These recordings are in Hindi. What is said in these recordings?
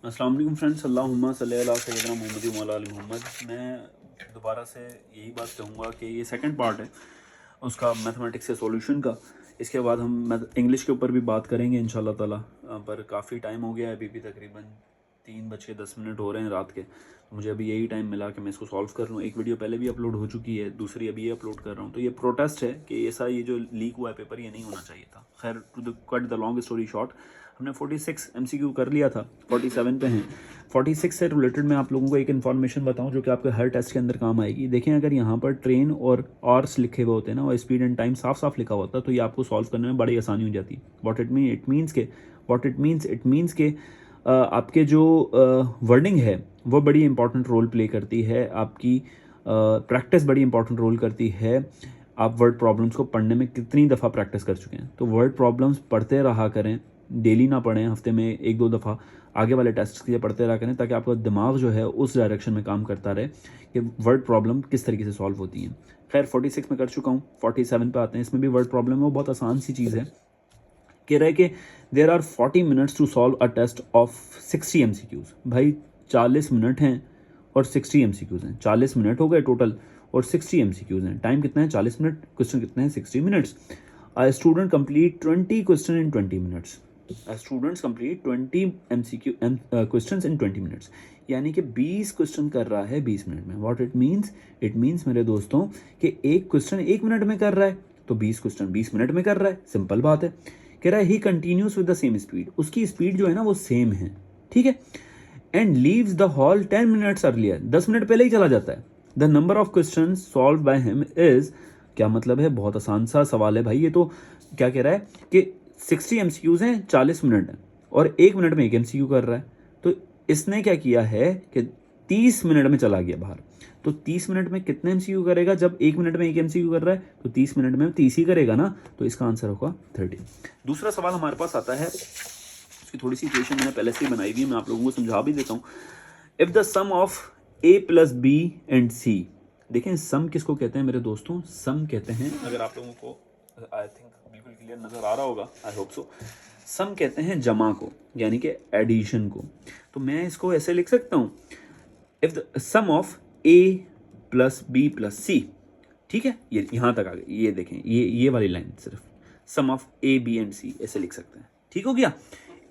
अस्सलाम वालेकुम फ्रेंड्स, अल्लाहुम्मा सल्ली अला सय्यिदना मुहम्मद व अला आलि मुहम्मद। मैं दोबारा से यही बात कहूँगा कि ये सेकंड पार्ट है उसका मैथमेटिक्स के सॉल्यूशन का। इसके बाद हम इंग्लिश के ऊपर भी बात करेंगे इंशाल्लाह ताला। पर काफ़ी टाइम हो गया है, अभी भी तकरीबन 3:10 हो रहे हैं रात के। मुझे अभी यही टाइम मिला कि मैं इसको सॉल्व कर लूँ। एक वीडियो पहले भी अपलोड हो चुकी है, दूसरी अभी ये अपलोड कर रहा हूँ। तो ये प्रोटेस्ट है कि ऐसा ये जो लीक हुआ है पेपर, ये नहीं होना चाहिए था। खैर, to the cut the long story short, हमने 46 MCQ कर लिया था, 47 पे हैं। 46 से रिलेटेड मैं आप लोगों को एक इन्फॉर्मेशन बताऊं जो कि आपके हर टेस्ट के अंदर काम आएगी। देखें, अगर यहाँ पर ट्रेन और आवर्स लिखे हुए होते हैं ना, और स्पीड एंड टाइम साफ साफ लिखा होता तो ये आपको सॉल्व करने में बड़ी आसानी हो जाती। इट मीन्स के आपके जो वर्डिंग है वो बड़ी इंपॉर्टेंट रोल प्ले करती है। आपकी प्रैक्टिस बड़ी इंपॉर्टेंट रोल करती है। आप वर्ड प्रॉब्लम्स को पढ़ने में कितनी दफ़ा प्रैक्टिस कर चुके हैं। तो वर्ड प्रॉब्लम्स पढ़ते रहा करें, डेली ना पढ़ें, हफ्ते में 1-2 दफ़ा आगे वाले टेस्ट के लिए पढ़ते रहा करें, ताकि आपका दिमाग जो है उस डायरेक्शन में काम करता रहे कि वर्ड प्रॉब्लम किस तरीके से सॉल्व होती हैं। खैर, 46 में कर चुका हूँ, 47 पे आते हैं। इसमें भी वर्ड प्रॉब्लम है, वो बहुत आसान सी चीज़ है। कह रहा है कि there are 40 minutes to solve a test of 60 MCQs। भाई 40 मिनट हैं और 60 MCQs हैं। 40 मिनट हो गए टोटल और 60 MCQs हैं। टाइम कितना है? 40 मिनट। क्वेश्चन कितने हैं? 60 minutes. A student complete 20 question in 20 minutes. A student complete 20 MCQ questions in 20 minutes. यानी कि 20 क्वेश्चन कर रहा है 20 मिनट में। What it means? It means मेरे दोस्तों कि एक क्वेश्चन 1 मिनट में कर रहा है तो 20 क्वेश्चन 20 मिनट में कर रहा है। सिंपल बात है। कह रहा है he continues with the same speed. उसकी स्पीड जो है ना वो सेम है, ठीक है। And leaves the hall 10 minutes earlier. 10 minute पहले ही चला जाता है। The number of question solve by him is, क्या मतलब है? बहुत आसान सा सवाल है भाई ये तो। क्या कह रहा है कि 60 MCQs हैं, 40 मिनट हैं और 1 मिनट में 1 MCQ कर रहा है। तो इसने क्या किया है कि 30 मिनट में चला गया बाहर। तो 30 मिनट में कितने MCQ करेगा? जब 1 मिनट में 1 MCQ कर रहा है तो 30 मिनट में 30 ही करेगा ना। तो इसका आंसर होगा 30। दूसरा सवाल हमारे पास आता है, उसकी थोड़ी सी इक्वेशन मैंने पहले से ही बनाई हुई है, मैं आप लोगों को समझा भी देता हूँ। If the sum of A + B and C। देखें, सम किसको कहते हैं मेरे दोस्तों? सम कहते हैं, अगर आप लोगों को आई थिंक बिल्कुल क्लियर नजर आ रहा होगा, आई होप सो। सम कहते हैं जमा को, यानी कि एडिशन को। तो मैं इसको ऐसे लिख सकता हूँ, if the sum of A + B + C, ठीक है। ये यहां तक आ गई। ये देखें, ये वाली लाइन सिर्फ sum of A, B and C ऐसे लिख सकते हैं, ठीक हो गया।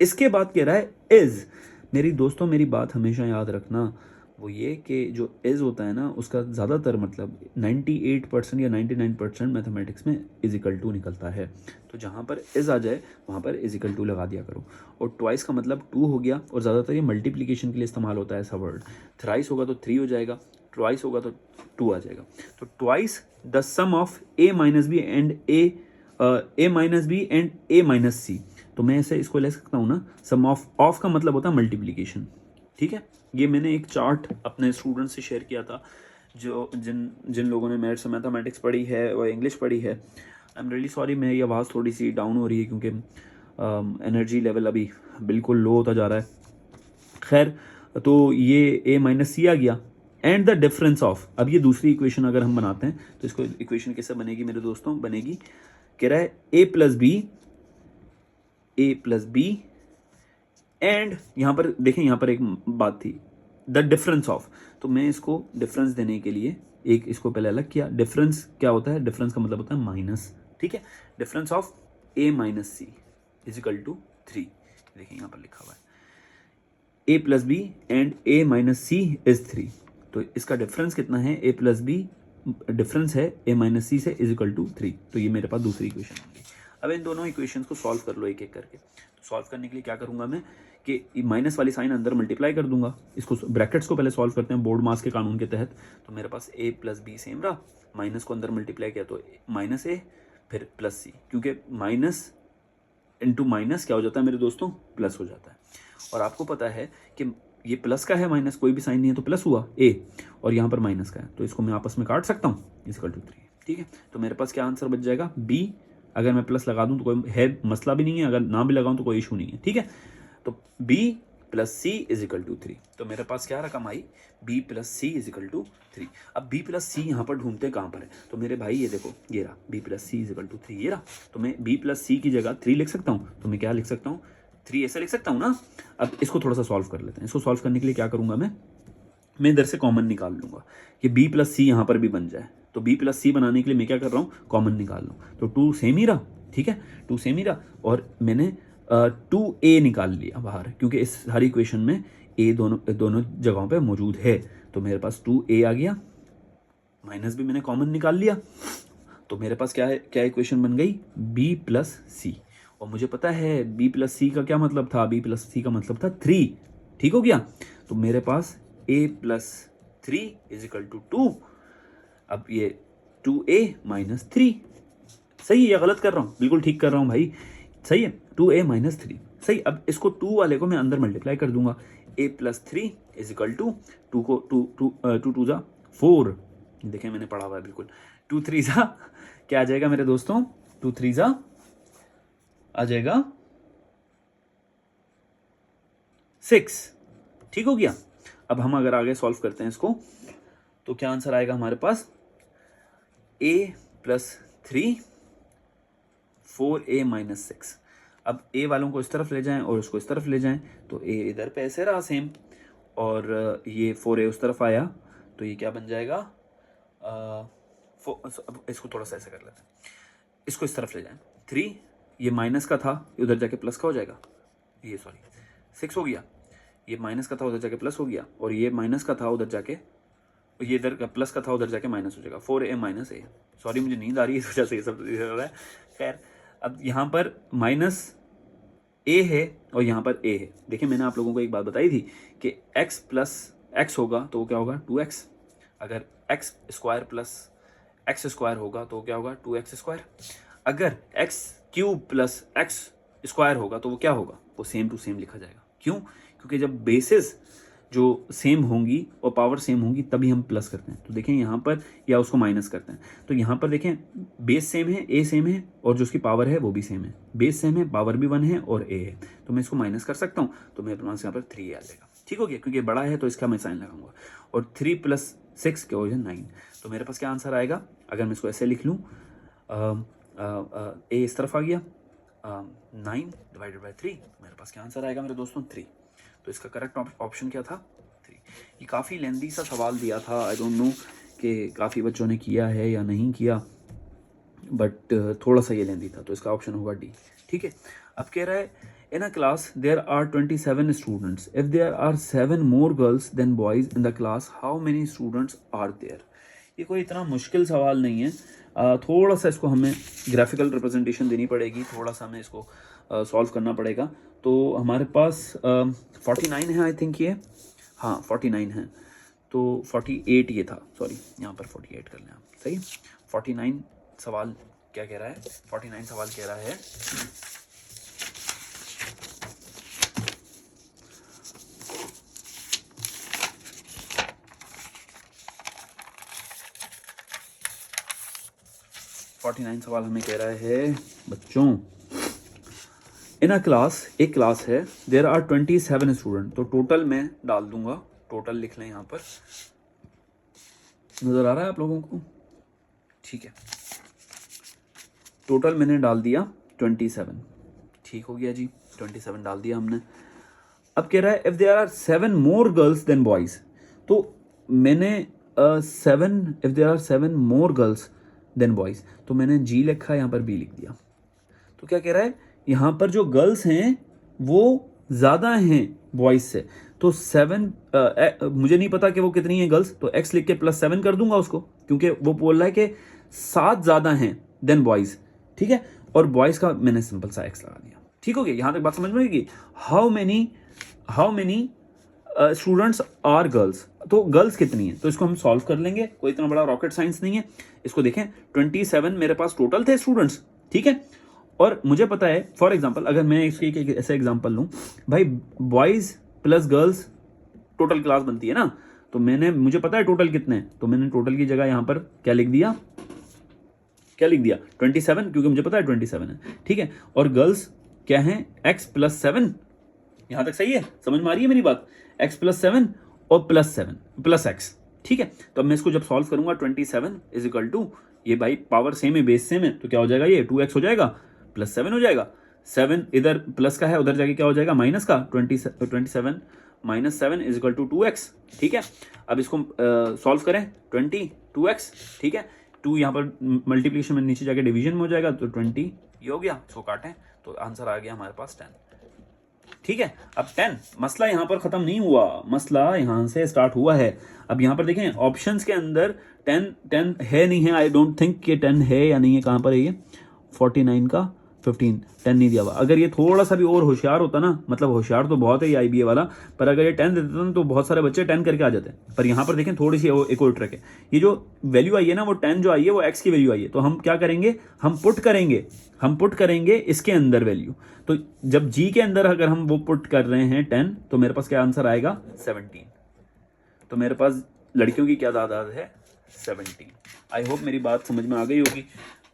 इसके बाद कह रहा है इज। मेरी दोस्तों, मेरी बात हमेशा याद रखना, वो ये कि जो इज होता है ना, उसका ज़्यादातर मतलब 98% या 99% मैथमेटिक्स में = निकलता है। तो जहाँ पर इज आ जाए वहाँ पर = लगा दिया करो। और ट्वाइस का मतलब 2 हो गया, और ज़्यादातर ये मल्टीप्लिकेशन के लिए इस्तेमाल होता है ऐसा वर्ड। थ्राइस होगा तो 3 हो जाएगा, ट्वाइस होगा तो 2 आ जाएगा। तो twice the sum of A - B and A - C। तो मैं ऐसे इसको ले सकता हूँ ना, सम ऑफ का मतलब होता है मल्टीप्लिकेशन, ठीक है। ये मैंने एक चार्ट अपने स्टूडेंट से शेयर किया था, जो जिन लोगों ने मेरे से मैथमेटिक्स पढ़ी है और इंग्लिश पढ़ी है। आई एम रियली सॉरी, मेरी आवाज़ थोड़ी सी डाउन हो रही है क्योंकि एनर्जी लेवल अभी बिल्कुल लो होता जा रहा है। खैर, तो ये A - C आ गया। एंड द डिफरेंस ऑफ, अब ये दूसरी इक्वेशन अगर हम बनाते हैं तो इसको इक्वेशन कैसे बनेगी मेरे दोस्तों? बनेगी, कह रहा है A + B एंड यहाँ पर देखें, यहाँ पर एक बात थी, द डिफरेंस ऑफ। तो मैं इसको डिफरेंस देने के लिए एक इसको पहले अलग किया। डिफरेंस क्या होता है? डिफरेंस का मतलब होता है माइनस, ठीक है। Difference of A - C = 3। देखिए यहाँ पर लिखा हुआ है A + B and A - C = 3। तो इसका डिफरेंस कितना है? A + B डिफरेंस है A - C से = 3। तो ये मेरे पास दूसरी इक्वेशन होगी। अब इन दोनों इक्वेशंस को सॉल्व कर लो एक एक करके। तो सॉल्व करने के लिए क्या करूंगा मैं कि माइनस वाली साइन अंदर मल्टीप्लाई कर दूंगा। इसको ब्रैकेट्स को पहले सॉल्व करते हैं बोर्ड मास के कानून के तहत। तो मेरे पास A + B सेम रहा, माइनस को अंदर मल्टीप्लाई किया तो -A फिर +C, क्योंकि माइनस इंटू माइनस क्या हो जाता है मेरे दोस्तों? प्लस हो जाता है। और आपको पता है कि ये प्लस का है, माइनस कोई भी साइन नहीं है तो प्लस हुआ A, और यहाँ पर माइनस का है, तो इसको मैं आपस में काट सकता हूँ = 3, ठीक है। तो मेरे पास क्या आंसर बच जाएगा? B। अगर मैं प्लस लगा दूं तो कोई है मसला भी नहीं है, अगर ना भी लगाऊं तो कोई इशू नहीं है, ठीक है। तो B + C = 3। तो मेरे पास क्या रकम आई? B + C = 3। अब B + C यहाँ पर ढूंढते कहाँ पर है? तो मेरे भाई ये देखो, ये रहा B + C = 3, ये रहा। तो मैं B + C की जगह 3 लिख सकता हूँ। तो मैं क्या लिख सकता हूँ? 3 ऐसे लिख सकता हूँ ना। अब इसको थोड़ा सा सॉल्व कर लेते हैं। इसको सॉल्व करने के लिए क्या करूँगा मैं इधर से कॉमन निकाल लूँगा कि b प्लस सी यहाँ पर भी बन जाए। तो b प्लस सी बनाने के लिए मैं क्या कर रहा हूँ, कॉमन निकाल लूँ। तो 2 सेम ही रहा, ठीक है, 2 सेम ही रहा। और मैंने 2a निकाल लिया बाहर, क्योंकि इस हर इक्वेशन में a दोनों जगहों पे मौजूद है। तो मेरे पास 2a आ गया, माइनस भी मैंने कॉमन निकाल लिया। तो मेरे पास क्या है, क्या इक्वेशन बन गई, b प्लस सी। और मुझे पता है b प्लस सी का क्या मतलब था, b प्लस सी का मतलब था 3। ठीक हो गया। तो मेरे पास a plus 3 is equal to 2। अब ये 2a माइनस 3, सही है या गलत कर रहा हूँ, बिल्कुल ठीक कर रहा हूँ भाई, सही है, 2a माइनस 3, सही। अब इसको 2 वाले को मैं अंदर मल्टीप्लाई कर दूंगा, a plus 3 is equal to 2 को 2 जा 4, देखें मैंने पढ़ा हुआ है बिल्कुल। 2 3 जा क्या आ जाएगा मेरे दोस्तों, 2 3 जा आ जाएगा 6। ठीक हो गया। अब हम अगर आगे सॉल्व करते हैं इसको, तो क्या आंसर आएगा हमारे पास, a प्लस 3 4a माइनस 6। अब a वालों को इस तरफ ले जाएं और उसको इस तरफ ले जाएं, तो a इधर पे ऐसे रहा सेम, और ये 4a उस तरफ आया, तो ये क्या बन जाएगा, अब इसको थोड़ा सा ऐसे कर लेते हैं, इसको इस तरफ ले जाएं, 3 ये माइनस का था, उधर जाके प्लस का हो जाएगा, ये सॉरी 6 हो गया, ये माइनस का था उधर जाके प्लस हो गया, और ये माइनस का था उधर जाके, ये इधर का प्लस का था उधर जाके माइनस हो जाएगा, 4a माइनस a। सॉरी मुझे नींद आ रही है इस वजह से ये सब हो रहा है। खैर अब यहाँ पर माइनस a है और यहाँ पर a है। देखिए मैंने आप लोगों को एक बात बताई थी कि x प्लस x होगा तो वो क्या होगा 2x, अगर x square plus x square होगा तो क्या होगा 2x स्क्वायर, अगर x cube plus x square होगा तो वो क्या होगा, वो सेम टू सेम लिखा जाएगा। क्यों, क्योंकि जब बेसिस जो सेम होंगी और पावर सेम होंगी तभी हम प्लस करते हैं। तो देखें यहाँ पर, या उसको माइनस करते हैं, तो यहाँ पर देखें बेस सेम है, a सेम है, और जो उसकी पावर है वो भी सेम है, बेस सेम है, पावर भी 1 है और a है, तो मैं इसको माइनस कर सकता हूँ, तो मेरे पास यहाँ पर 3 आ जाएगा। ठीक हो गया, क्योंकि बड़ा है तो इसका मैं साइन लगाऊंगा, और 3 प्लस 6 क्या हो जाए 9। तो मेरे पास क्या आंसर आएगा, अगर मैं इसको ऐसे लिख लूँ, a इस तरफ आ गया, 9 डिवाइडेड बाई 3, मेरे पास क्या आंसर आएगा मेरे दोस्तों 3। तो इसका करेक्ट ऑप्शन क्या था 3। ये काफ़ी लेंदी सा सवाल दिया था, आई डोंट नो कि काफ़ी बच्चों ने किया है या नहीं किया, बट थोड़ा सा ये लेंदी था, तो इसका ऑप्शन होगा डी। ठीक है। अब कह रहा है in a class there are 27 students, if there are 7 more girls than boys in the class, how many students are there. ये कोई इतना मुश्किल सवाल नहीं है, थोड़ा सा इसको हमें ग्राफिकल रिप्रेजेंटेशन देनी पड़ेगी, थोड़ा सा हमें इसको सॉल्व करना पड़ेगा। तो हमारे पास 49 है आई थिंक, ये हाँ 49 है, तो 48 ये था, सॉरी यहाँ पर 48 कर लें आप, सही। 49 सवाल क्या कह रहा है, 49 सवाल कह रहा है सवाल हमें कह रहा है बच्चों, इन अ क्लास, एक क्लास है, देयर आर 27 स्टूडेंट, तो टोटल मैं डाल दूंगा, टोटल लिख लें यहाँ पर, नज़र आ रहा है आप लोगों को, ठीक है। टोटल मैंने डाल दिया 27, ठीक हो गया जी, 27 डाल दिया हमने। अब कह रहा है if there are 7 more girls than boys, तो मैंने 7, if there are 7 more girls than boys, तो मैंने जी लिखा, यहाँ पर बी लिख दिया। तो क्या कह रहा है, यहाँ पर जो गर्ल्स हैं वो ज़्यादा हैं बॉयज़ से, तो 7 मुझे नहीं पता कि वो कितनी है गर्ल्स, तो x लिख के +7 कर दूंगा उसको, क्योंकि वो बोल रहा है कि 7 ज़्यादा हैं देन बॉयज़, ठीक है। और बॉयज़ का मैंने सिंपल सा x लगा दिया। ठीक हो गया, यहाँ तक बात समझ में आएगी। How many students are girls, तो गर्ल्स कितनी है, तो इसको हम सॉल्व कर लेंगे, कोई इतना बड़ा रॉकेट साइंस नहीं है। इसको देखें 27 मेरे पास टोटल थे स्टूडेंट्स, ठीक है, और मुझे पता है फॉर एग्जांपल, अगर मैं इसके एक ऐसा एग्जांपल लूँ, भाई boys plus girls total class बनती है ना, तो मुझे पता है टोटल कितने हैं, तो मैंने टोटल की जगह यहाँ पर क्या लिख दिया, 27, क्योंकि मुझे पता है 27 है, ठीक है। और गर्ल्स क्या है, x + 7, यहाँ तक सही है, समझ में आ रही है मेरी बात, x + 7 और +7 + x, ठीक है। तो अब मैं इसको जब सॉल्व करूंगा 27 = ये भाई पावर सेम है, बेस सेम है, तो क्या हो जाएगा, ये 2x हो जाएगा +7 हो जाएगा, 7 इधर प्लस का है, उधर जाके क्या हो जाएगा माइनस का, 27 minus 7 is equal to 2x। ठीक है, अब इसको सॉल्व करें, 2x। ठीक है, 2 यहाँ पर मल्टीप्लिकेशन में नीचे जाके डिवीजन में हो जाएगा, तो 20 ये हो गया, इसको काटें तो आंसर आ गया हमारे पास 10। ठीक है, अब 10, मसला यहाँ पर ख़त्म नहीं हुआ, मसला यहाँ से स्टार्ट हुआ है। अब यहाँ पर देखें ऑप्शंस के अंदर 10 है नहीं है, आई डोंट थिंक कि 10 है या नहीं है, कहाँ पर है ये, 49 का 15, 10 नहीं दिया हुआ। अगर ये थोड़ा सा भी और होशियार होता ना, मतलब होशियार तो बहुत है ये IBA वाला, पर अगर ये 10 दे देता ना तो बहुत सारे बच्चे 10 करके आ जाते हैं। पर यहाँ पर देखें थोड़ी सी एक और ट्रिक है, ये जो वैल्यू आई है ना वो 10 जो आई है वो x की वैल्यू आई है, तो हम क्या करेंगे, हम पुट करेंगे इसके अंदर वैल्यू। तो जब g के अंदर अगर हम वो पुट कर रहे हैं 10, तो मेरे पास क्या आंसर आएगा 17। तो मेरे पास लड़कियों की क्या तादाद है 17। आई होप मेरी बात समझ में आ गई होगी।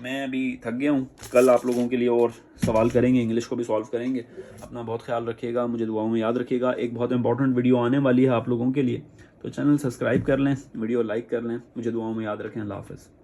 मैं अभी थक गया हूँ, कल आप लोगों के लिए और सवाल करेंगे, इंग्लिश को भी सॉल्व करेंगे। अपना बहुत ख्याल रखिएगा, मुझे दुआओं में याद रखिएगा। एक बहुत इंपॉर्टेंट वीडियो आने वाली है आप लोगों के लिए, तो चैनल सब्सक्राइब कर लें, वीडियो लाइक कर लें, मुझे दुआओं में याद रखें। अल्लाह हाफ़िज़।